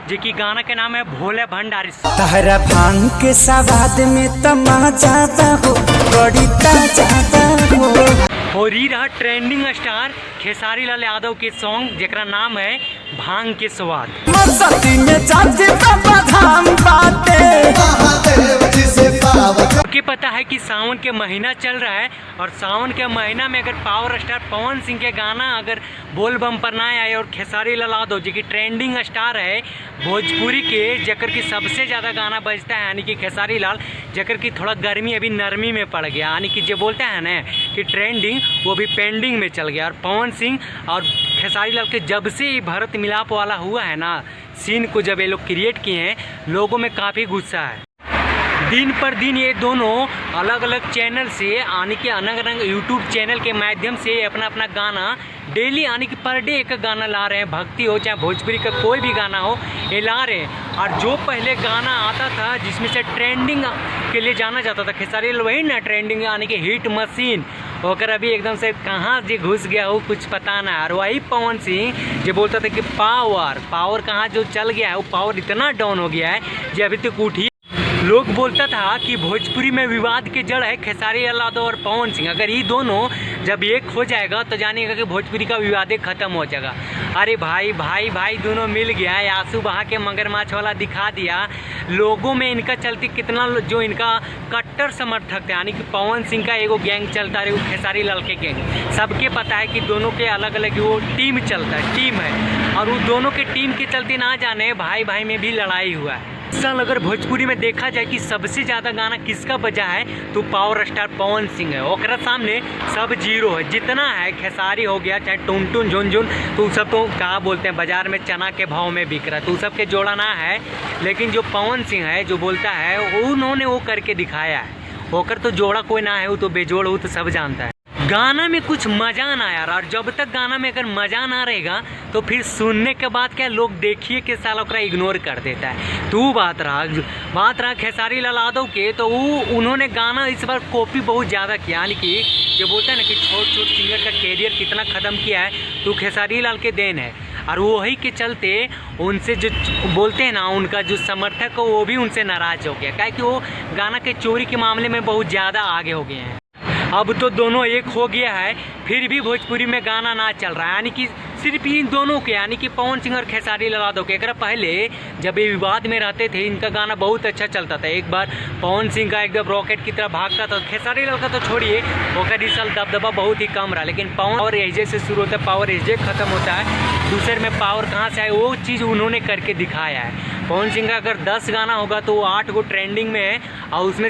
जो कि गाना के नाम है भोले भंडारी। तहरा भांग के सवाद में तमाचा हो, बड़ी ताजा हो। और ही रहा ट्रेंडिंग स्टार खेसारी लाल यादव के सॉन्ग जेकरा नाम है भांग के स्वाद। के पता है कि सावन के महीना चल रहा है और सावन के महीना में अगर पावर स्टार पवन सिंह के गाना अगर बोल बम पर ना आए और खेसारी लाल यादव जो कि ट्रेंडिंग स्टार है भोजपुरी के जकर की सबसे ज़्यादा गाना बजता है, यानी कि खेसारी लाल जकर की थोड़ा गर्मी अभी नरमी में पड़ गया, यानी कि जो बोलते हैं ना कि ट्रेंडिंग वो भी पेंडिंग में चल गया। और पवन सिंह और खेसारी लाल के जब से ये भरत मिलाप वाला हुआ है ना सीन को जब ये लोग क्रिएट किए हैं, लोगों में काफ़ी गुस्सा है। दिन पर दिन ये दोनों अलग अलग चैनल से यानी कि अलग अलग यूट्यूब चैनल के माध्यम से अपना अपना गाना डेली यानी कि पर डे एक गाना ला रहे हैं, भक्ति हो चाहे भोजपुरी का कोई भी गाना हो ये ला रहे हैं। और जो पहले गाना आता था जिसमें से ट्रेंडिंग के लिए जाना जाता था खेसारी लाल, वही ना ट्रेंडिंग यानी कि हिट मशीन होकर अभी एकदम से कहाँ जी घुस गया हो कुछ पता ना। और वही पवन सिंह जो बोलता था कि पावर कहाँ जो चल गया है, वो पावर इतना डाउन हो गया है जो अभी तक उठी। लोग बोलता था कि भोजपुरी में विवाद के जड़ है खेसारी लाल यादव और पवन सिंह, अगर ये दोनों जब एक हो जाएगा तो जानिएगा कि भोजपुरी का विवाद खत्म हो जाएगा। अरे भाई दोनों मिल गया, आंसू बहा के मगरमच्छ वाला दिखा दिया। लोगों में इनका चलती कितना जो इनका कट्टर समर्थक थे, यानी कि पवन सिंह का एगो गैंग चलता है, वो खेसारी लाल के गैंग, सबके पता है कि दोनों के अलग अलग वो टीम चलता है, टीम है। और वो दोनों के टीम के चलते ना जाने भाई में भी लड़ाई हुआ है। साल अगर भोजपुरी में देखा जाए कि सबसे ज़्यादा गाना किसका बजा है तो पावर स्टार पवन सिंह है, और सामने सब जीरो है। जितना है खेसारी हो गया चाहे टुन झुनझुन तो सब तो क्या बोलते हैं बाजार में चना के भाव में बिक रहा है, तो सब के जोड़ा ना है। लेकिन जो पवन सिंह है जो बोलता है उन्होंने वो करके दिखाया है, होकर तो जोड़ा कोई ना है, वो तो बेजोड़ हो तो सब जानता है। गाना में कुछ मज़ा ना यार, और जब तक गाना में अगर मज़ा ना रहेगा तो फिर सुनने के बाद क्या लोग देखिए कि साला ओकरा इग्नोर कर देता है। तो बात रहा खेसारी लाल यादव के, तो उन्होंने गाना इस बार कॉपी बहुत ज़्यादा किया, यानी कि जो बोलते हैं ना कि छोट सिंगर का कैरियर कितना ख़त्म किया है तो खेसारी लाल के देन है। और वही के चलते उनसे जो बोलते हैं ना उनका जो समर्थक हो वो भी उनसे नाराज़ हो गया, क्या कि वो गाना के चोरी के मामले में बहुत ज़्यादा आगे हो गए हैं। अब तो दोनों एक हो गया है फिर भी भोजपुरी में गाना ना चल रहा है, यानी कि सिर्फ इन दोनों के यानी कि पवन सिंह और खेसारी लाल यादव के। एकरा पहले जब ये विवाद में रहते थे इनका गाना बहुत अच्छा चलता था। एक बार पवन सिंह का एकदम रॉकेट की तरह भागता था, खेसारी लाल का तो छोड़िए ओकर इस साल दबदबा बहुत ही कम रहा। लेकिन पावर एजे से शुरू होता है, पावर एजे खत्म होता है, दूसरे में पावर कहाँ से आए वो चीज़ उन्होंने करके दिखाया है। पवन सिंह का अगर 10 गाना होगा तो वो 8 गो ट्रेंडिंग में है और उसमें